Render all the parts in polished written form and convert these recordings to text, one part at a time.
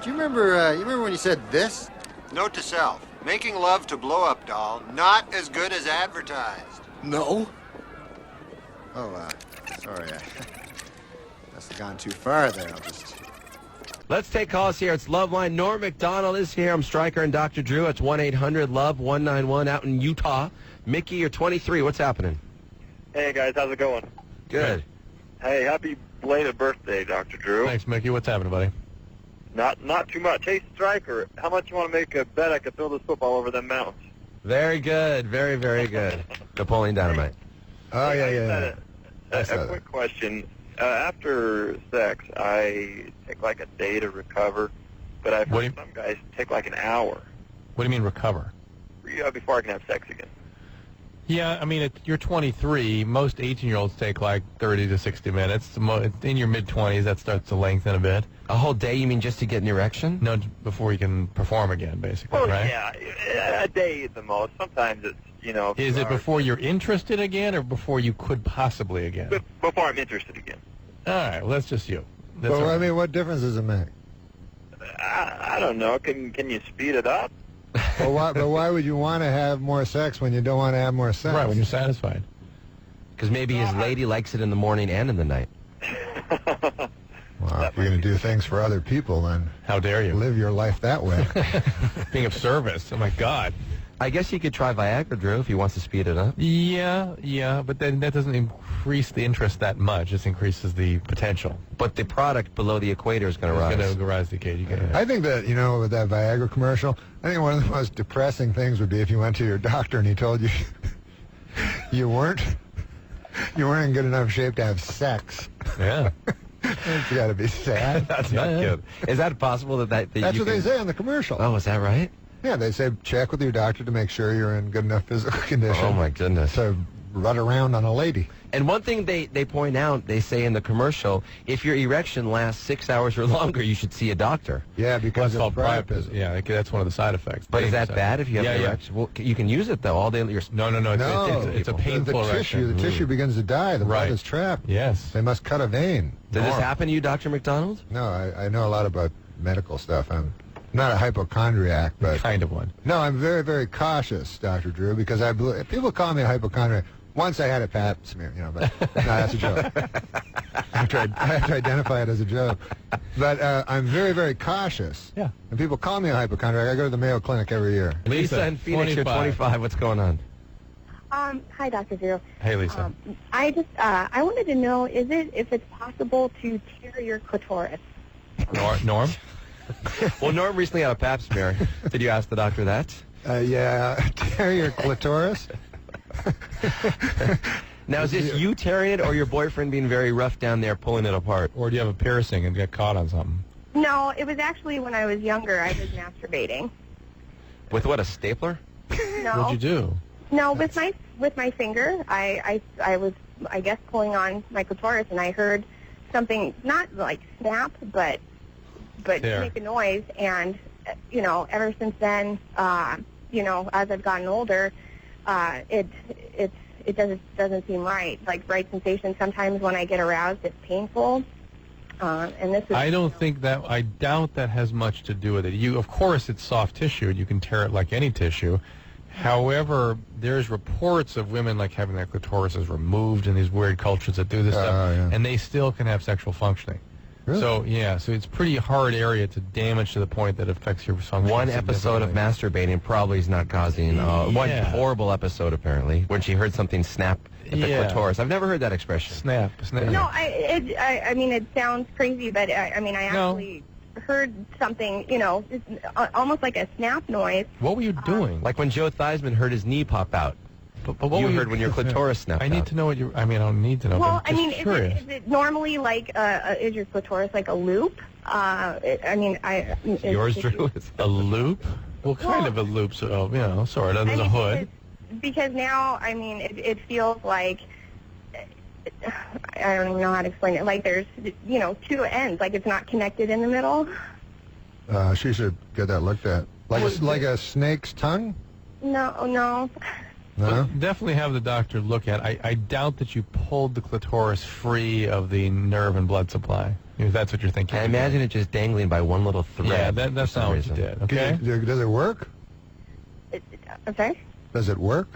Do you remember when you said this? Note to self. Making love to blow-up doll, not as good as advertised. No. Oh, sorry. I must have gone too far there. I'll just... Let's take calls here. It's Love Line. Norm Macdonald is here. I'm Stryker and Dr. Drew. It's 1-800-LOVE-191 out in Utah. Mickey, you're 23. What's happening? Hey, guys. How's it going? Good. Hey, happy belated birthday, Dr. Drew. Thanks, Mickey. What's happening, buddy? Not too much. Hey, Stryker, how much you want to make a bet I could throw this football over them mountains? Very good. Very, very good. Napoleon Dynamite. Oh, A quick question. After sex, I take like a day to recover, but I've heard some guys take like an hour. What do you mean recover? Before I can have sex again. Yeah, I mean, you're 23. Most 18-year-olds take like 30 to 60 minutes. In your mid-20s, that starts to lengthen a bit. A whole day, you mean, just to get an erection? No, before you can perform again, basically, Well, right? yeah, a day at the most. Sometimes it's, Is it before you're interested again or before you could possibly again? Before I'm interested again. All right, well, that's just you. That's Well, all right. I mean, what difference does it make? I don't know. Can you speed it up? But why would you want to have more sex when you don't want to have more sex? Right, when you're satisfied. Because maybe his lady likes it in the morning and in the night. Well, if you're going to do things for other people, then How dare you? live your life that way. Being of service. Oh, my God. I guess you could try Viagra, Drew, if he wants to speed it up. Yeah, but then that doesn't increase the interest that much. It just increases the potential. But the product below the equator is going to rise. It's going to rise the occasion. I think that, with that Viagra commercial, I think one of the most depressing things would be if you went to your doctor and he told you you weren't in good enough shape to have sex. Yeah. It's got to be sad. That's not good. Is that possible that That's what they say on the commercial. Oh, is that right? Yeah, they say check with your doctor to make sure you're in good enough physical condition. Oh, my goodness. To run around on a lady. And one thing they point out, they say in the commercial, if your erection lasts 6 hours or longer, you should see a doctor. Yeah, because That's of called priapism. Yeah, that's one of the side effects. But is that bad if you have an Yeah. erection? Well, you can use it, though, all day. No. It's a painful the erection. tissue begins to die. The blood Right. is trapped. Yes. They must cut a vein. Did this happen to you, Dr. McDonald? No, I know a lot about medical stuff. I'm not a hypochondriac, but... Kind of one. No, I'm very, very cautious, Dr. Drew, because people call me a hypochondriac. Once I had a pap smear, but no, that's a joke. I have to identify it as a joke. But I'm very, very cautious. Yeah. And people call me a hypochondriac. I go to the Mayo Clinic every year. Lisa in Phoenix, you're 25. What's going on? Hi, Dr. Drew. Hey, Lisa. I wanted to know, if it's possible to tear your clitoris? Norm? Well, Norm recently had a pap smear. Did you ask the doctor that? Yeah, tear your clitoris. Now, is this you tearing it or your boyfriend being very rough down there pulling it apart? Or do you have a piercing and get caught on something? No, it was actually when I was younger. I was masturbating. With what, a stapler? No. What'd you do? No, with my finger. I was, I guess, pulling on my clitoris, and I heard something not like snap, but Tear. make a noise. And ever since then, as I've gotten older, it doesn't seem right. Like right sensation. Sometimes when I get aroused, it's painful. And this is. I doubt that has much to do with it. Of course, it's soft tissue, and you can tear it like any tissue. However, there's reports of women like having their clitorises removed in these weird cultures that do this stuff, yeah. and they still can have sexual functioning. Really? So it's a pretty hard area to damage to the point that affects your function. One episode of masturbating probably is not causing... One horrible episode, apparently, when she heard something snap at the clitoris. I've never heard that expression. Snap. No, I mean, it sounds crazy, but I actually heard something, it's almost like a snap noise. What were you doing? Like when Joe Theismann heard his knee pop out. But what you were heard when your clitoris snapped I need out. to know what you... I don't need to know. Well, but I'm just curious. Is it normally like, is your clitoris like a loop? Yours, Drew, is a loop? Well, kind of a loop, so, sort of. There's a hood. Because now, it feels like, I don't even know how to explain it, like there's, two ends, like it's not connected in the middle. She should get that looked at. Like a snake's tongue? No. No? Definitely have the doctor look at it. I doubt that you pulled the clitoris free of the nerve and blood supply. If that's what you're thinking. I imagine it just dangling by one little thread. Yeah, that's not what you did. Okay. Does it work? I'm sorry? Does it work?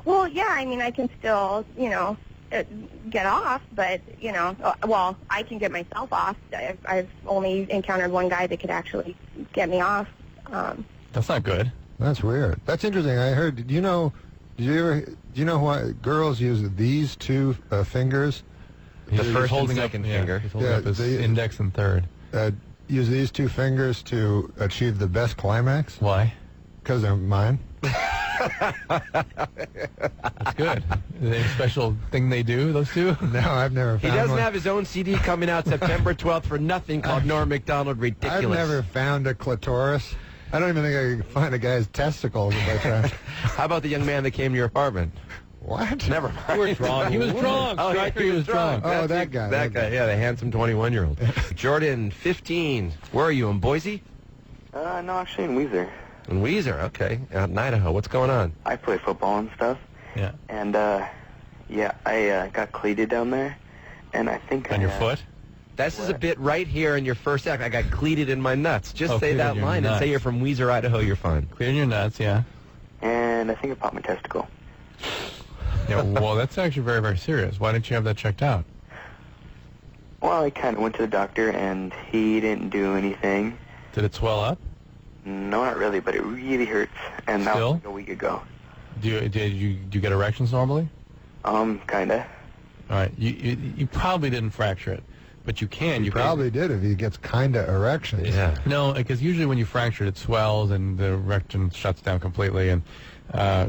Well, yeah, I mean, I can still, get off, but, well, I can get myself off. I've only encountered one guy that could actually get me off. That's not good. That's weird. That's interesting. I heard, do you know why girls use these two fingers? The first holding and second up, finger. He's holding up his index and third. Use these two fingers to achieve the best climax? Why? Because they're mine. That's good. Is there a special thing they do, those two? No, I've never found He doesn't one. have his own CD coming out September 12th for nothing called Norm Macdonald Ridiculous. I've never found a clitoris. I don't even think I could find a guy's testicles if I tried. How about the young man that came to your apartment? What? Never mind. You were drunk. He was drunk. Oh, yeah, He was drunk. Oh, that guy. That guy, yeah, the handsome 21-year-old. Jordan, 15. Where are you, in Boise? No, actually in Weezer. In Weezer, okay. Out in Idaho. What's going on? I play football and stuff. Yeah. And, I got cleated down there. And I think On your foot? This is a bit right here in your first act. I got cleated in my nuts. Just say cleated that in your line and nuts. say you're from Weezer, Idaho. You're fine. Clear in your nuts, yeah. And I think I popped my testicle. Yeah, well, that's actually very, very serious. Why didn't you have that checked out? Well, I kind of went to the doctor, and he didn't do anything. Did it swell up? No, not really, but it really hurts. And that Still? was like a week ago. Do you get erections normally? Kinda. All right. You probably didn't fracture it, but you can. You probably did if he gets kinda erections. Yeah. No, because usually when you fracture it, swells and the erection shuts down completely, and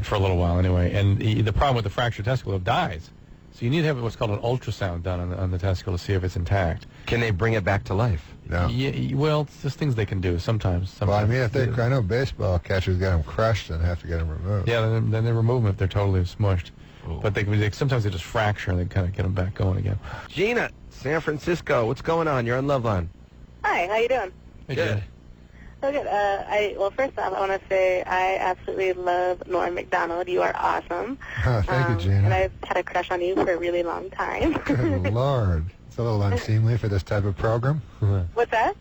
for a little while anyway. And the problem with the fractured testicle, it dies. So you need to have what's called an ultrasound done on the testicle to see if it's intact. Can they bring it back to life? No. Yeah, well, it's just things they can do sometimes. Well, I mean, I know baseball catchers got them crushed and have to get them removed. Yeah, then they remove them if they're totally smushed. Ooh. But sometimes they just fracture and they kind of get them back going again. Gina, San Francisco. What's going on? You're on Loveline. Hi, how you doing? Hey, Good. Jen. So good. Well, first off, I want to say I absolutely love Norm Macdonald. You are awesome. Oh, thank you, Gina. And I've had a crush on you for a really long time. Good Lord. It's a little unseemly for this type of program. What's that?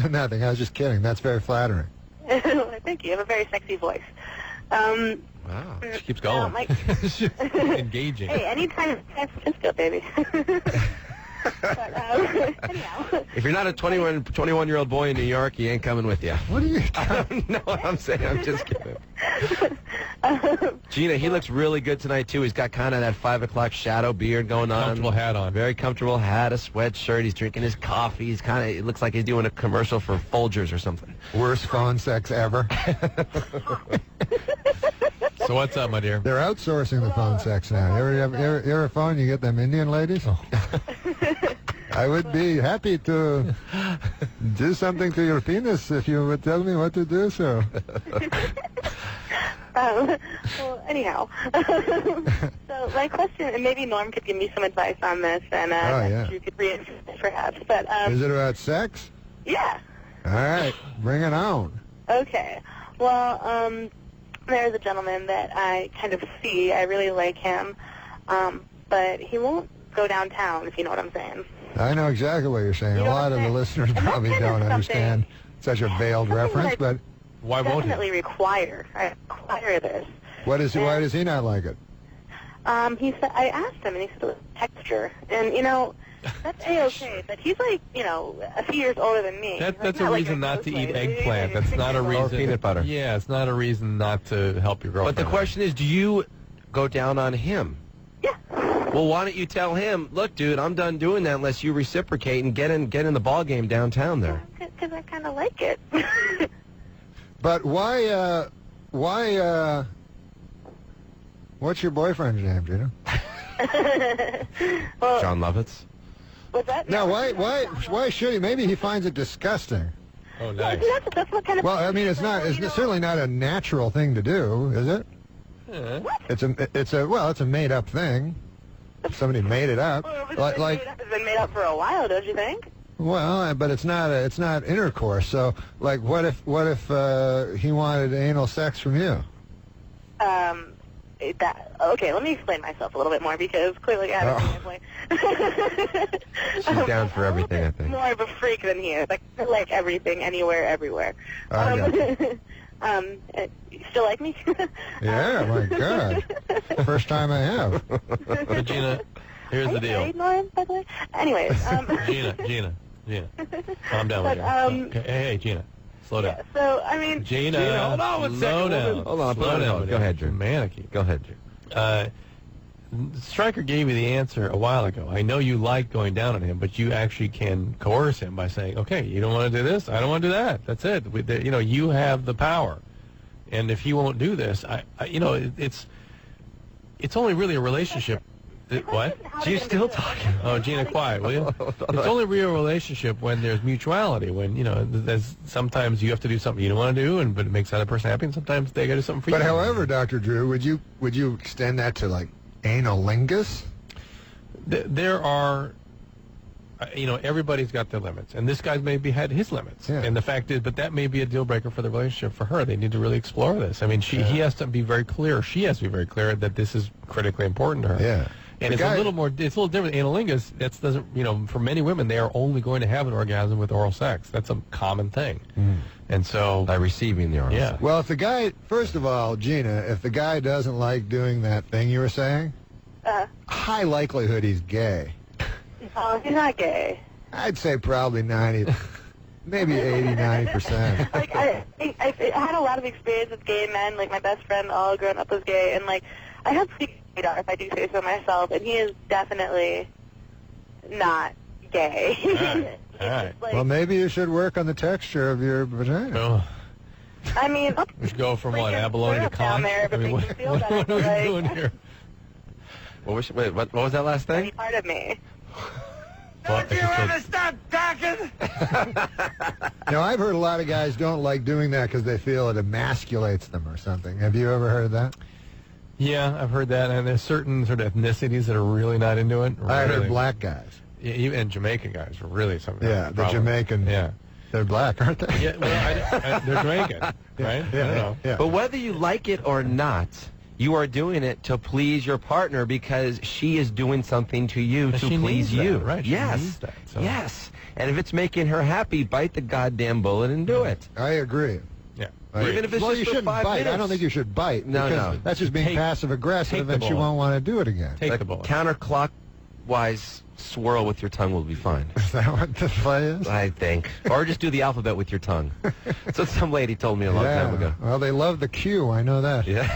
Nothing. I was just kidding. That's very flattering. Thank you. You have a very sexy voice. Wow. She keeps going. She's engaging. Hey, anytime San Francisco, baby. But, anyhow. If you're not a 21-year-old boy in New York, he ain't coming with you. What are you I don't know what I'm saying. I'm just kidding. Gina, he looks really good tonight, too. He's got kind of that 5 o'clock shadow beard going on. Comfortable hat on. Very comfortable hat, a sweatshirt. He's drinking his coffee. He's it looks like he's doing a commercial for Folgers or something. Worst phone sex ever. So what's up, my dear? They're outsourcing the phone sex now. You ever phone, you get them Indian ladies? Oh. I would be happy to do something to your penis if you would tell me what to do, so. Well, anyhow. So my question, and maybe Norm could give me some advice on this, and you could reinforce it perhaps. But Is it about sex? yeah. All right, bring it on. Okay. Well, there's a gentleman that I kind of see. I really like him, but he won't go downtown, if you know what I'm saying. I know exactly what you're saying. You A know lot what of I'm the saying? listeners And that's probably kind of don't something- understand such a veiled something reference, that but Why won't he? Definitely require. I require this. why does he not like it? He said, I asked him, and he said it was texture. And, that's A-okay, but he's like, a few years older than me. That's Like, a not reason like not to a eat ghost lady. eggplant. That's not a reason. Or peanut butter. Yeah, it's not a reason not to help your girlfriend. But the question is, do you go down on him? Yeah. Well, why don't you tell him, look, dude, I'm done doing that unless you reciprocate and get in the ball game downtown there. Because I kind of like it. But why, what's your boyfriend's name, Gina? Well, John Lovitz? what's that? No, why should he? Maybe he finds it disgusting. Oh, Well, nice. that's what kind of... Well, I mean, it's certainly not a natural thing to do, is it? It's a made-up thing. Somebody made it up. Well, it's been made up for a while, don't you think? Well, but it's not intercourse. So, like, what if he wanted anal sex from you? Okay, let me explain myself a little bit more because clearly I haven't made my point. She's down for everything, I think. More of a freak than he is. I like everything, anywhere, everywhere. I You still like me? Yeah, my God. First time I have. But Gina, here's the deal. Married, Lauren, by the way? Anyways. Gina. Calm down with you. Hey, Gina. Slow down. Yeah, so, I mean... Gina, hold on one slow second. down. Hold on, Slow down. Go ahead, Drew. Manicky. Go ahead, Drew. Stryker gave you the answer a while ago. I know you like going down on him, but you actually can coerce him by saying, okay, you don't want to do this, I don't want to do that. That's it. You have the power. And if he won't do this, it's only really a relationship. What? She's still talking. Oh, Gina, quiet, will you? It's only a real relationship when there's mutuality. When there's sometimes you have to do something you don't want to do, but it makes the other person happy. And sometimes they got to do something for you. But however, Dr. Drew, would you extend that to like analingus? There are, everybody's got their limits, and this guy's maybe had his limits. Yeah. And the fact is, but that may be a deal breaker for the relationship for her. They need to really explore this. I mean, he has to be very clear. She has to be very clear that this is critically important to her. Yeah. And it's a little different. Analingus, that doesn't, for many women, they are only going to have an orgasm with oral sex. That's a common thing. And so... By receiving the oral sex. Well, if the guy, first of all, Gina, if the guy doesn't like doing that thing you were saying, high likelihood he's gay. Oh, he's not gay. I'd say probably 90, maybe 80, 90%. Like, I had a lot of experience with gay men. Like, my best friend all growing up was gay. And, like, I have radar, if I do say so myself, and he is definitely not gay. All right. Like, Well, maybe you should work on the texture of your vagina. Oh, I mean, we should go from what, freaking abalone to syrup down conch? there, but I mean, makes you feel better, what are we like- doing here? What was that last any thing? part of me. Stop talking? Now, I've heard a lot of guys don't like doing that because they feel it emasculates them or something. Have you ever heard that? Yeah, I've heard that, and there's certain sort of ethnicities that are really not into it. I Really. heard black guys. Yeah, even Jamaican guys are really something. Yeah, the Jamaican. Yeah. They're black, aren't they? Yeah, well, they're Jamaican, right? Yeah, I don't know. yeah. But whether you like it or not, you are doing it to please your partner because she is doing something to you But to she please needs you. that, right? She Yes. needs that, so. Yes. And if it's making her happy, bite the goddamn bullet and do it. I agree. Yeah. Even if it's well, just you for shouldn't 5 bite. minutes. I don't think you should bite. No, because no. That's just being Take passive-aggressive, the and she bullet. won't want to do it again. Take A the bullet. counterclockwise swirl with your tongue will be fine. Is that what the play is? I think. Or just do the alphabet with your tongue. That's what some lady told me a long time ago. Well, they love the Q. I know that. Yeah.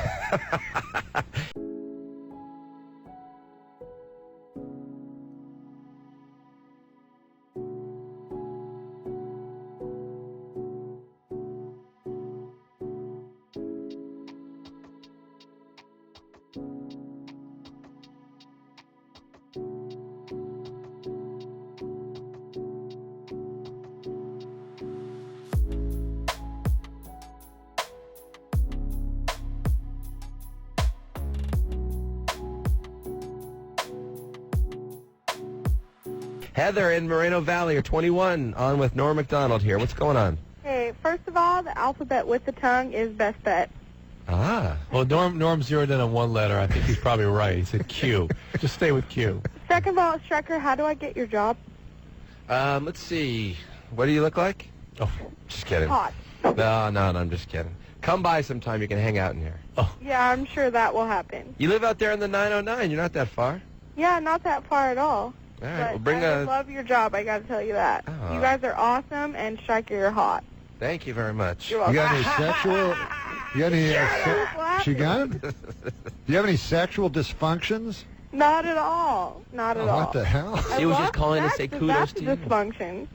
Heather in Moreno Valley, you're 21, on with Norm Macdonald here. What's going on? Hey, first of all, the alphabet with the tongue is best bet. Ah. Well, Norm zeroed in on one letter. I think he's probably right. He said Q. Just stay with Q. Second of all, Stryker, how do I get your job? Let's see. What do you look like? Oh, Just kidding. Hot. No, I'm just kidding. Come by sometime. You can hang out in here. Yeah, I'm sure that will happen. You live out there in the 909. You're not that far. Yeah, not that far at all. All right. But Well, bring I a... love your job, I got to tell you that. Oh. You guys are awesome, and Stryker, you're hot. Thank you very much. You're You welcome. got any sexual? You got any? She got him. Do you have any sexual dysfunctions? Not at all. Not at all. What the hell? I She was just love calling to sex say if kudos that's to a you. dysfunction.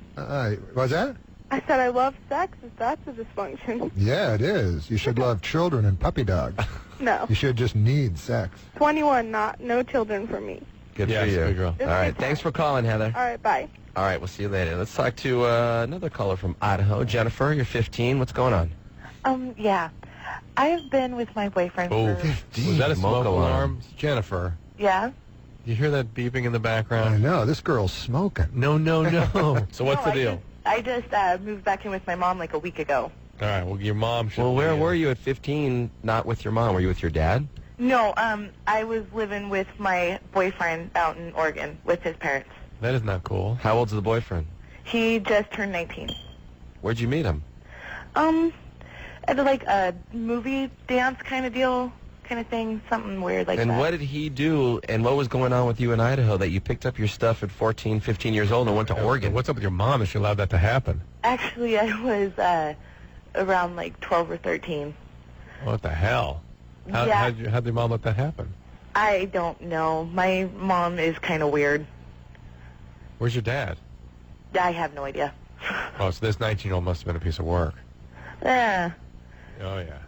Was that? I said I love sex if that's a dysfunction. Yeah, it is. You should love children and puppy dogs. No. You should just need sex. 21, no children for me. Good yes, for you. good girl. It's All right. good Thanks time. for calling, Heather. All right, bye. All right. We'll see you later. Let's talk to another caller from Idaho. Jennifer, you're 15. What's going on? Yeah. I've been with my boyfriend Oh, for... was that a smoke Smoke alarm. alarm? Jennifer, Yeah? you hear that beeping in the I background? know this girl's smoking. No. So what's the deal? I just moved back in with my mom like a week ago. All right, well, your mom should Well, where be, were you at 15 not with your mom? Were you with your dad? No, I was living with my boyfriend out in Oregon with his parents. That is not cool. How old's the boyfriend? He just turned 19. Where'd you meet him? At like a movie dance kind of deal, kind of thing, something weird like that. And what did he do, and what was going on with you in Idaho that you picked up your stuff at 14, 15 years old and went to Oregon? What's up with your mom that she allowed that to happen? Actually, I was around like 12 or 13. What the hell? How'd your mom let that happen? I don't know. My mom is kind of weird. Where's your dad? I have no idea. Oh, so this 19-year-old must have been a piece of work. Yeah. Oh, yeah.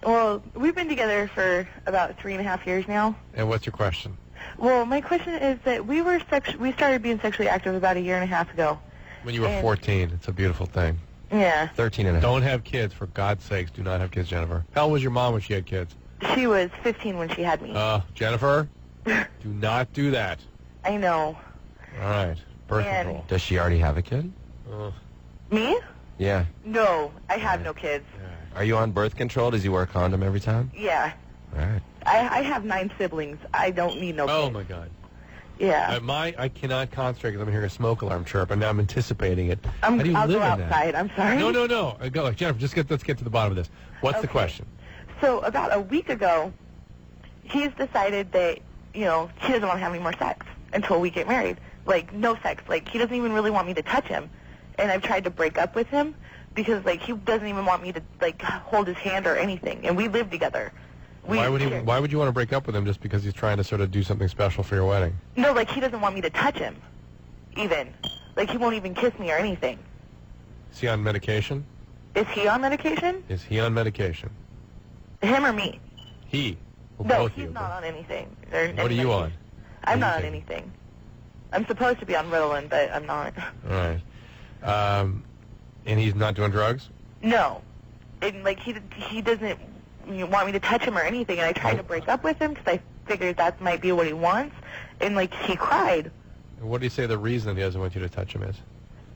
Well, we've been together for about 3.5 years now. And what's your question? Well, my question is that we started being sexually active about 1.5 years ago. When you were 14. It's a beautiful thing. Yeah. 13 and a half. Don't have kids, for God's sakes. Do not have kids, Jennifer. How old was your mom when she had kids? She was 15 when she had me. Jennifer, do not do that. I know. All right. Birth control. Does she already have a kid? Me? Yeah. No, I have no kids. Are you on birth control? Does he wear a condom every time? Yeah. All right. I have 9 siblings. I don't need no kids. Oh, my God. Yeah. I cannot concentrate because I'm hearing a smoke alarm chirp, and now I'm anticipating it. How do you I'll live go in that? outside. I'm sorry. No. Go, Jennifer, let's get to the bottom of this. What's the question? So about a week ago, he's decided that, he doesn't want to have any more sex until we get married. Like, no sex. Like, he doesn't even really want me to touch him. And I've tried to break up with him because, like, he doesn't even want me to, like, hold his hand or anything. And we live together. Why would you want to break up with him just because he's trying to sort of do something special for your wedding? No, like, he doesn't want me to touch him, even. Like, he won't even kiss me or anything. Is he on medication? Is he on medication? Is he on medication? Him or me? He. Well, No, both he's of you. not on anything. What are you on? I'm not on anything. I'm supposed to be on Ritalin, but I'm not. All right. And he's not doing drugs? No. And, like, he doesn't want me to touch him or anything, and I tried to break up with him because I figured that might be what he wants, and, like, he cried. And what do you say the reason that he doesn't want you to touch him is?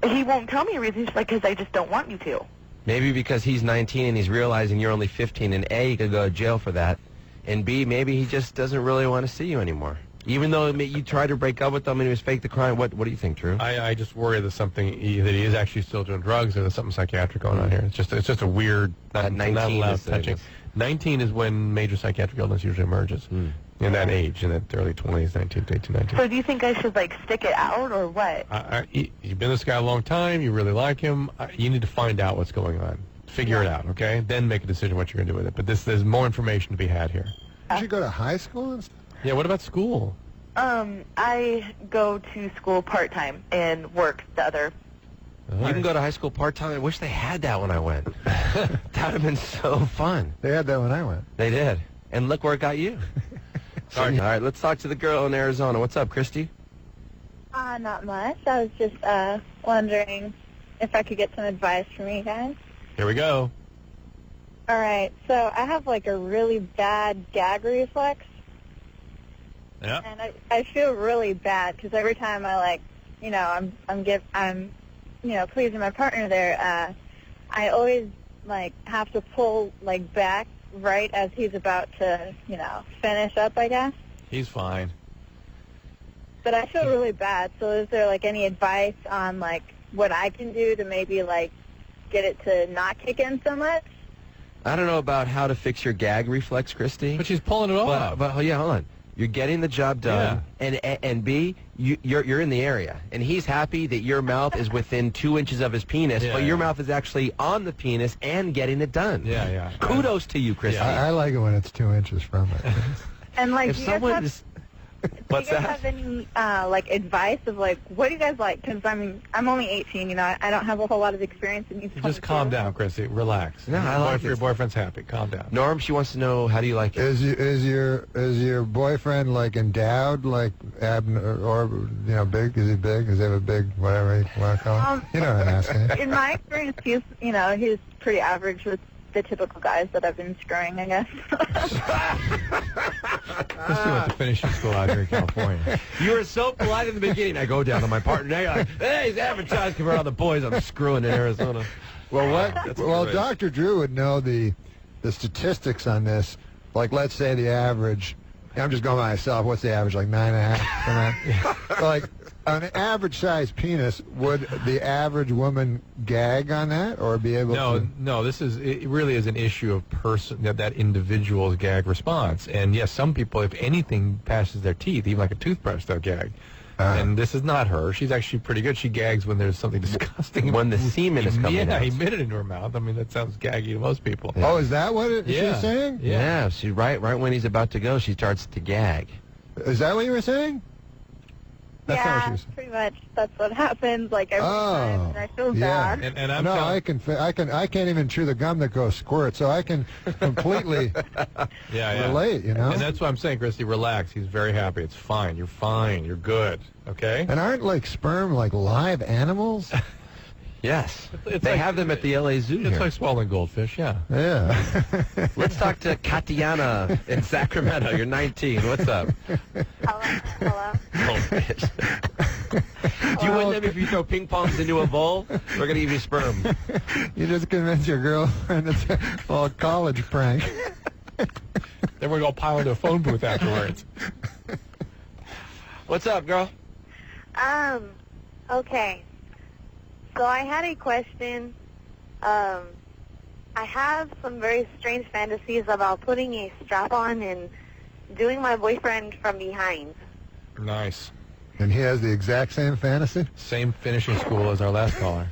He won't tell me a reason. He's like, because I just don't want you to. Maybe because he's 19 and he's realizing you're only 15, and A, he could go to jail for that, and B, maybe he just doesn't really want to see you anymore. Even though you tried to break up with him and he was fake the crime, what do you think, Drew? I just worry that that he is actually still doing drugs, or there's something psychiatric going on here. It's just a weird, not 19 allowed is touching. 19 is when major psychiatric illness usually emerges. In that age, in that early 20s, 19 to 18, 19. So do you think I should, like, stick it out or what? You've been this guy a long time. You really like him. You need to find out what's going on. Figure it out, okay? Then make a decision what you're going to do with it. But there's more information to be had here. Did you go to high school and stuff? Yeah, what about school? I go to school part-time and work the other. You can go to high school part-time. I wish they had that when I went. That would have been so fun. They had that when I went. They did. And look where it got you. All right, let's talk to the girl in Arizona. What's up, Christy? Not much. I was just wondering if I could get some advice from you guys. Here we go. All right. So I have, like, a really bad gag reflex. Yeah. And I feel really bad because every time I, like, I'm pleasing my partner there, I always, like, have to pull, like, back right as he's about to, finish up, I guess. He's fine. But I feel really bad. So is there, like, any advice on, like, what I can do to maybe, like, get it to not kick in so much? I don't know about how to fix your gag reflex, Christy. But she's pulling it off. But yeah, hold on. You're getting the job done, and B, you're in the area, and he's happy that your mouth is within 2 inches of his penis, but your mouth is actually on the penis and getting it done. Yeah. Kudos to you, Christy. I like it when it's 2 inches from it. And, like, If do you guys someone have... is... Do you guys have any, like, advice of, like, what do you guys like? Because, I'm only 18, I don't have a whole lot of experience in these. Just calm down, Chrissy. Relax. No, I like your boyfriend's happy. Calm down. Norm, she wants to know, how do you like it? Is your boyfriend, like, endowed, like, or big? Is he big? Does he have a big, whatever you want to call him? You know what I'm asking. In my experience, he's pretty average with the typical guys that I've been screwing, I guess. Christy went to finishing school out here in California. You were so polite in the beginning. I go down to my partner. Now you're like, hey, he's advertised compared to all the boys I'm screwing in Arizona. Well, Dr. Drew would know the statistics on this. like let's say the average, I'm just going by myself, what's the average, like 9.5? Like, an average sized penis, would the average woman gag on that or be able to? No, it really is an issue of that individual's gag response. And yes, some people, if anything passes their teeth, even like a toothbrush, they'll gag. And this is not her. She's actually pretty good. She gags when there's something disgusting. When the semen is coming out. Yeah, emitted into her mouth. I mean, that sounds gaggy to most people. Yeah. Oh, is that what she was saying? Yeah, she right when he's about to go, she starts to gag. Is that what you were saying? That's not what she was saying. Pretty much. That's what happens. Like every time, and I feel bad. And I'm I can't even chew the gum that goes squirt, so I can completely relate. You know. And that's why I'm saying, Christy, relax. He's very happy. It's fine. You're fine. You're good. Okay. And aren't like sperm like live animals? Yes. It's they like, have them at the LA Zoo. It's like swallowing goldfish. Yeah. Yeah. Let's talk to Katiana in Sacramento. You're 19. What's up? Hello. Do you win them if you throw ping pongs into a bowl? We're going to give you sperm. You just convince your girlfriend it's a college prank. Then we're going to pile into a phone booth afterwards. What's up, girl? Okay. So I had a question. I have some very strange fantasies about putting a strap on and doing my boyfriend from behind. Nice. And he has the exact same fantasy? Same finishing school as our last caller.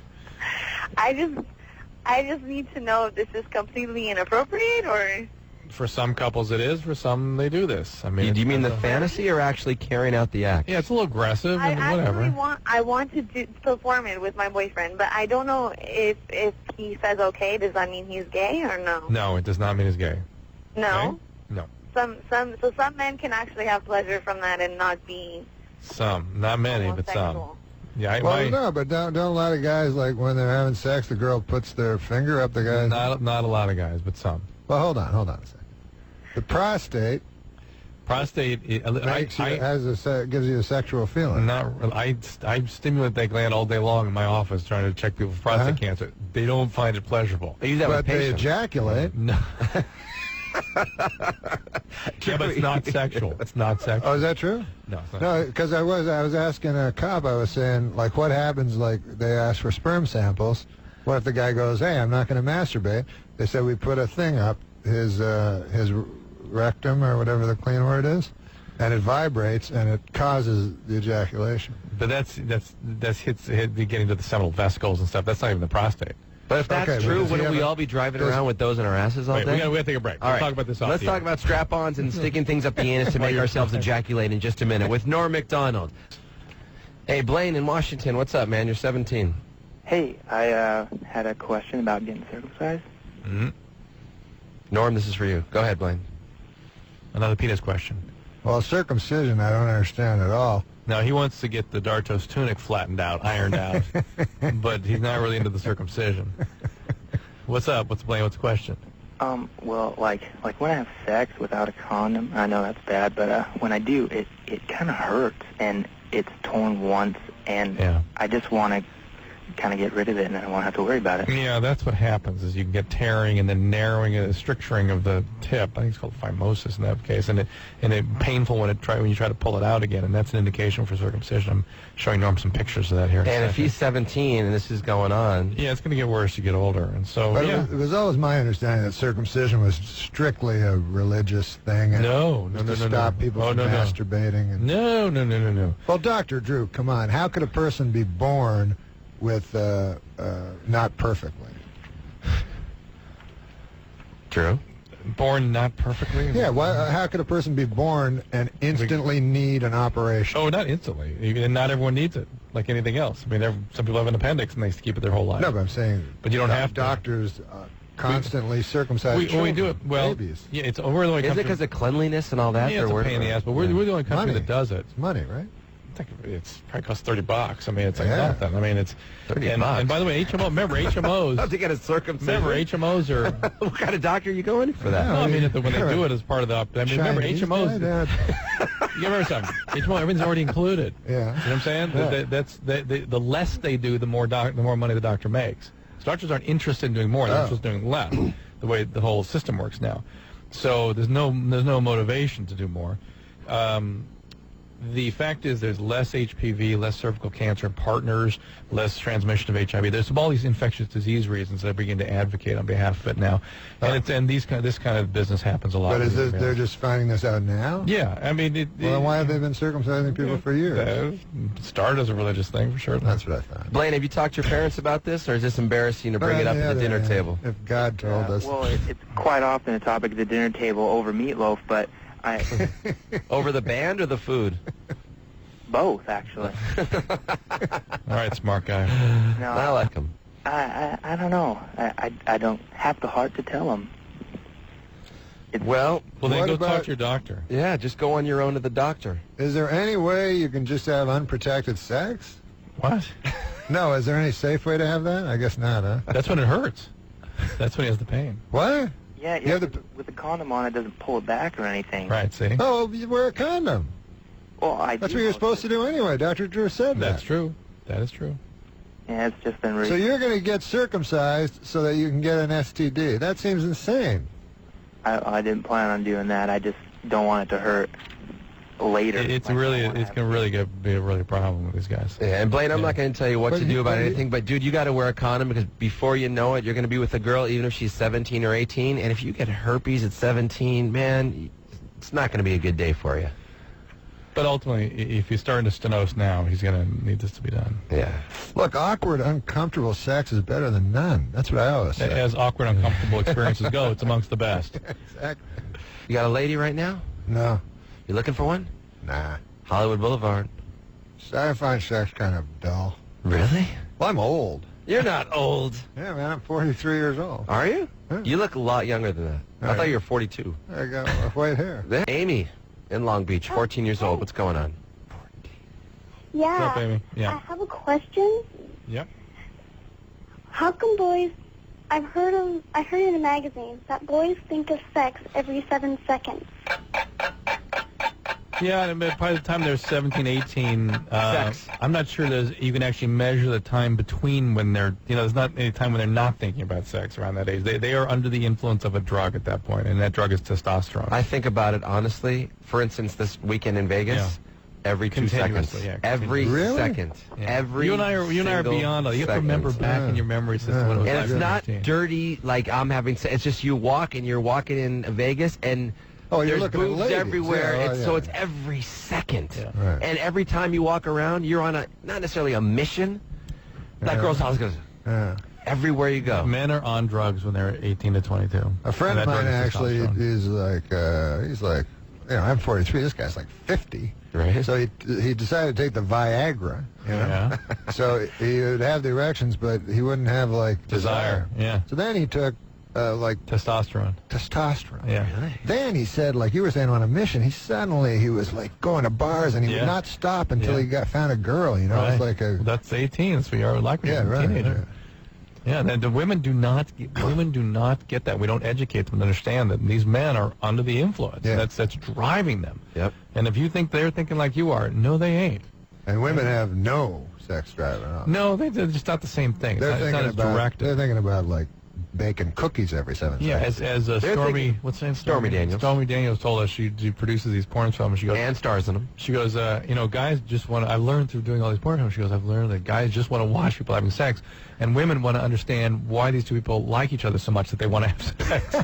I just need to know if this is completely inappropriate or... For some couples it is. For some they do this. I mean, do you mean the fantasy or actually carrying out the act? Yeah, it's a little aggressive and whatever. I want to perform it with my boyfriend, but I don't know if he says okay. Does that mean he's gay or no? No, it does not mean he's gay. No. Okay? No. Some men can actually have pleasure from that and not be. Some, not many, but some. Yeah, no, but don't a lot of guys, like when they're having sex, the girl puts their finger up the guy's... Not a lot of guys, but some. Well, hold on a second. The prostate gives you a sexual feeling. I stimulate that gland all day long in my office trying to check people for prostate cancer. They don't find it pleasurable. They use that but they ejaculate. No. Yeah, but it's not sexual. It's not sexual. Oh, is that true? No, it's not. No, because I was asking a cop. I was saying, like, what happens? Like, they ask for sperm samples. What if the guy goes, "Hey, I'm not going to masturbate"? They said we put a thing up his rectum or whatever the clean word is, and it vibrates and it causes the ejaculation. But that's getting to the seminal vesicles and stuff. That's not even the prostate. But if that's true, wouldn't we all be driving around with those in our asses all day? We got to take a break. All right. We'll talk about this off Let's talk about strap-ons and sticking things up the anus to make ourselves ejaculate in just a minute with Norm Macdonald. Hey, Blaine in Washington, what's up, man? You're 17. Hey, I had a question about getting circumcised. Mm-hmm. Norm, this is for you. Go ahead, Blaine. Another penis question. Well, circumcision, I don't understand at all. Now, he wants to get the Dartos tunic flattened out, ironed out, but he's not really into the circumcision. What's up? Blaine? What's the question? Well, like when I have sex without a condom, I know that's bad, but when I do, it kind of hurts, and it's torn once, and I just want to kind of get rid of it, and I won't have to worry about it. Yeah, that's what happens, is you can get tearing and then narrowing, stricturing of the tip. I think it's called phimosis in that case, and it's painful when you try to pull it out again, and that's an indication for circumcision. I'm showing Norm some pictures of that here. And if he's 17 and this is going on... Yeah, it's going to get worse as you get older, and so... But it was always my understanding that circumcision was strictly a religious thing. And No. Stop people from masturbating. And... No. Well, Dr. Drew, come on. How could a person be born with not perfectly? True. Born not perfectly? Yeah, how could a person be born and instantly need an operation? Oh, not instantly. And not everyone needs it, like anything else. I mean, some people have an appendix and they keep it their whole life. No, but I'm saying... But you don't have to. Doctors constantly circumcise children, we do it. Well, babies. Yeah, we're the only country... Is it because of cleanliness and all that? Yeah, it's a pain in the ass, but we're the only country that does it. It's money, right? It's probably costs $30. I mean, it's like nothing. I mean, it's $30. And by the way, remember HMOs. How to get a circumcision? Remember, HMOs are. What kind of doctor are you going for that? No, I mean, when they do it as part of the. I mean, remember HMOs. You remember something? HMO, everything's already included. Yeah. You know what I'm saying? Yeah. The less they do, the more money the doctor makes. So doctors aren't interested in doing more; they're just doing less. The way the whole system works now. So there's no motivation to do more. The fact is there's less HPV, less cervical cancer in partners, less transmission of HIV. There's all these infectious disease reasons that I begin to advocate on behalf of it now. And this kind of business happens a lot. But they're just finding this out now? Yeah. I mean, well, why have they been circumcising people for years? It started as a religious thing, for sure. That's what I thought. Blaine, have you talked to your parents about this, or is this embarrassing to bring it up at the dinner table? If God told us. Well, it's quite often a topic at the dinner table over meatloaf, but over the band or the food? Both, actually. All right, smart guy. No, I like him. I don't know. I don't have the heart to tell him. Well, then go talk to your doctor. Yeah, just go on your own to the doctor. Is there any way you can just have unprotected sex? What? No, is there any safe way to have that? I guess not, huh? That's when it hurts. That's when he has the pain. What? Yeah, with the condom on, it doesn't pull it back or anything. Right, see? Oh, you wear a condom. Well, that's what you're supposed to do anyway. Dr. Drew said that. That's true. That is true. Yeah, it's just been So you're going to get circumcised so that you can get an STD. That seems insane. I didn't plan on doing that. I just don't want it to hurt later. It's going to really be a really problem with these guys. Yeah, and Blaine, I'm not going to tell you what to do about anything, but dude, you got to wear a condom because before you know it, you're going to be with a girl, even if she's 17 or 18, and if you get herpes at 17, man, it's not going to be a good day for you. But ultimately, if he's starting to stenose now, he's going to need this to be done. Yeah. Look, awkward, uncomfortable sex is better than none. That's what I always say. As awkward, uncomfortable experiences go, it's amongst the best. Exactly. You got a lady right now? No. You looking for one? Nah. Hollywood Boulevard. I find sex kind of dull. Really? Well, I'm old. You're not old. Yeah, man, I'm 43 years old. Are you? Yeah. You look a lot younger than that. I thought you were 42. I got white hair. Amy in Long Beach, 14 years old. What's going on? Yeah. What's up, Amy? Yeah. I have a question. Yep. How come boys? I heard in a magazine that boys think of sex every 7 seconds. Yeah, and by the time they're 17, 18, Sex. I'm not sure you can actually measure the time between when they're, there's not any time when they're not thinking about sex around that age. They are under the influence of a drug at that point, and that drug is testosterone. I think about it honestly. For instance, this weekend in Vegas, every 2 seconds. Yeah, every second. Yeah. Every you and I are beyond all. You have to remember back in your memory system what it was and like. it's not 15. dirty like I'm having sex. It's just you're walking in Vegas and you're there's looking at boobs ladies. everywhere. Yeah, So it's every second. Yeah. Right. And every time you walk around, you're on not necessarily a mission. That girl's house goes everywhere you go. Men are on drugs when they're 18 to 22. A friend of mine actually is like, I'm 43. This guy's like 50. Right. So he decided to take the Viagra. Yeah. So he would have the erections, but he wouldn't have like Desire. Yeah. So then he took testosterone. Yeah. Really? Then he said, like you were saying, on a mission. He was like going to bars and he would not stop until he found a girl. Right. It's like that's 18. That's what you are like when you're a teenager. Yeah, the women do not get that. We don't educate them to understand that these men are under the influence. Yeah. That's driving them. Yep. And if you think they're thinking like you are, no, they ain't. And women have no sex drive at all. No, they're just not the same thing. It's not as directed. They're thinking about like baking cookies every 7 seconds. Yeah, as Stormy, what's her name? Stormy Daniels. Stormy Daniels told us she produces these porn films. She goes And stars in them. She goes, guys just want to. I've learned through doing all these porn films. She goes, I've learned that guys just want to watch people having sex, and women want to understand why these two people like each other so much that they want to have sex.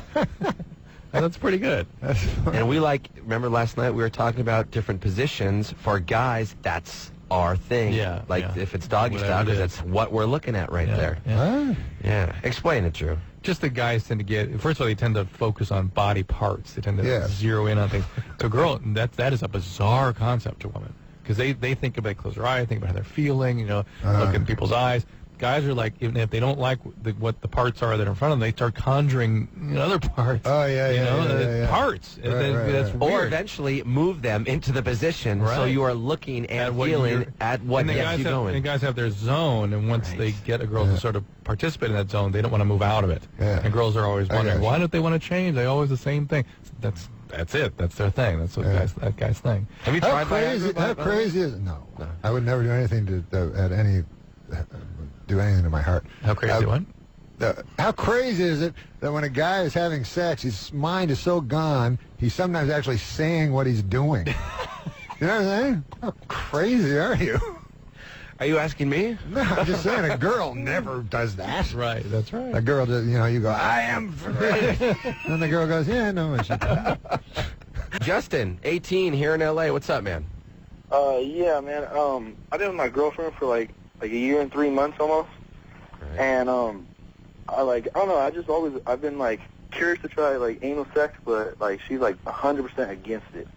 And that's pretty good. And remember last night we were talking about different positions for guys. That's our thing. Yeah. If it's doggy style, because that's what we're looking at right there. Yeah. Yeah. Explain it, Drew. Just the guys tend to get, first of all, they tend to focus on body parts. They tend to zero in on things. To a girl, that is a bizarre concept to women. Because they think about, close their eyes, think about how they're feeling, look in people's eyes. Guys are like, even if they don't like what the parts are that are in front of them, they start conjuring other parts. Oh, yeah. Parts. That's Or weird. eventually move them into the position so you are looking and feeling at what gets you going. And guys have their zone, and once they get a girl to sort of participate in that zone, they don't want to move out of it. Yeah. And girls are always wondering, why don't they want to change? They always the same thing. That's it. That's their thing. That's what that guy's thing. Have you How tried crazy? How crazy is it? No. I would never do anything to do anything to my heart. How crazy? What? how crazy is it that when a guy is having sex, his mind is so gone, he's sometimes actually saying what he's doing. You know what I'm saying? How crazy are you? Are you asking me? No, I'm just saying a girl never does that. Right, that's right. A girl does, you go, I am. And the girl goes, yeah, no. Justin, 18, here in L.A. What's up, man? Yeah, man. I've been with my girlfriend for like a year and 3 months almost. Right. And I don't know. I've been like curious to try like anal sex, but like she's like 100% against it.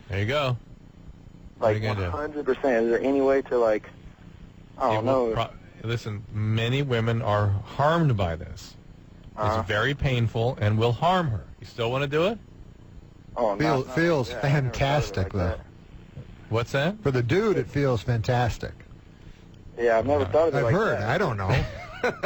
There you go. Like 100%. Is there any way to like? I don't know. Listen, many women are harmed by this. It's very painful and will harm her. You still want to do it? Oh, feels fantastic though. That. What's that? For the dude, it feels fantastic. Yeah, I've never thought of it I've like heard. that. I don't know.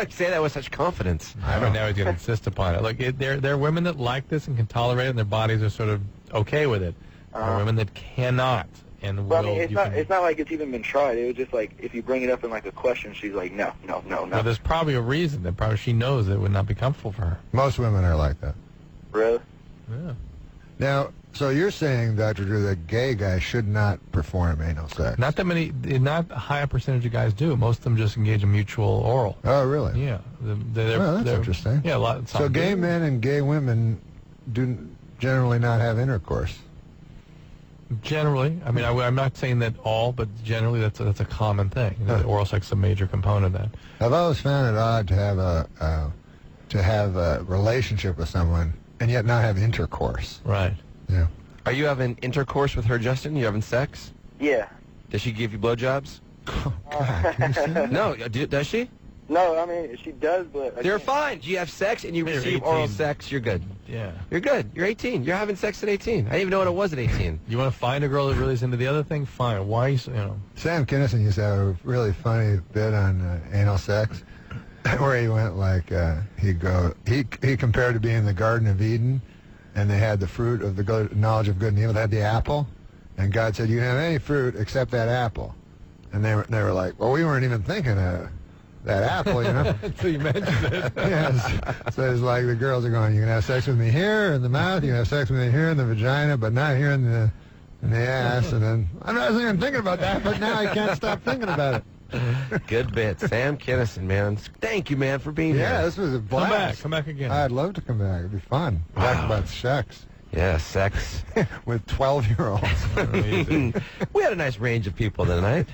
Say that with such confidence. I don't know. He's going to insist upon it. Look, there are women that like this and can tolerate it, and their bodies are sort of okay with it. There are women that cannot. And but I mean, it's not like it's even been tried. It was just like if you bring it up in like a question, she's like, no. Well, there's probably a reason that probably she knows it would not be comfortable for her. Most women are like that. Really? Yeah. Now, so you're saying, Dr. Drew, that gay guys should not perform anal sex? Not that many. Not a high percentage of guys do. Most of them just engage in mutual oral. Oh, really? Yeah. That's interesting. Yeah, a lot. So gay men and gay women do generally not have intercourse. Generally, I mean, I'm not saying that all, but generally that's a common thing. Oral sex is a major component of that. I've always found it odd to have a relationship with someone and yet not have intercourse. Right. Yeah. Are you having intercourse with her, Justin? You having sex? Yeah. Does she give you blowjobs? Oh, God. Can you say that? No. Does she? No, I mean, she does, but... They're fine. You have sex and you receive oral sex, you're good. Yeah. You're good. You're 18. You're having sex at 18. I didn't even know what it was at 18. You want to find a girl that really is into the other thing? Fine. Why, Sam Kinison used to have a really funny bit on anal sex where he went like, he compared to being in the Garden of Eden, and they had the fruit of the knowledge of good and evil. They had the apple, and God said, you can have any fruit except that apple. And they were like, well, we weren't even thinking of that apple, Until you mentioned it. Yes. So it's like the girls are going, you can have sex with me here in the mouth, you can have sex with me here in the vagina, but not here in the ass. And then, I'm not even thinking about that, but now I can't stop thinking about it. Good bit. Sam Kinison, man. Thank you, man, for being here. Yeah, this was a blast. Come back again. I'd love to come back. It'd be fun. Wow. Talk about sex. Yeah, sex. With 12-year-olds. We had a nice range of people tonight.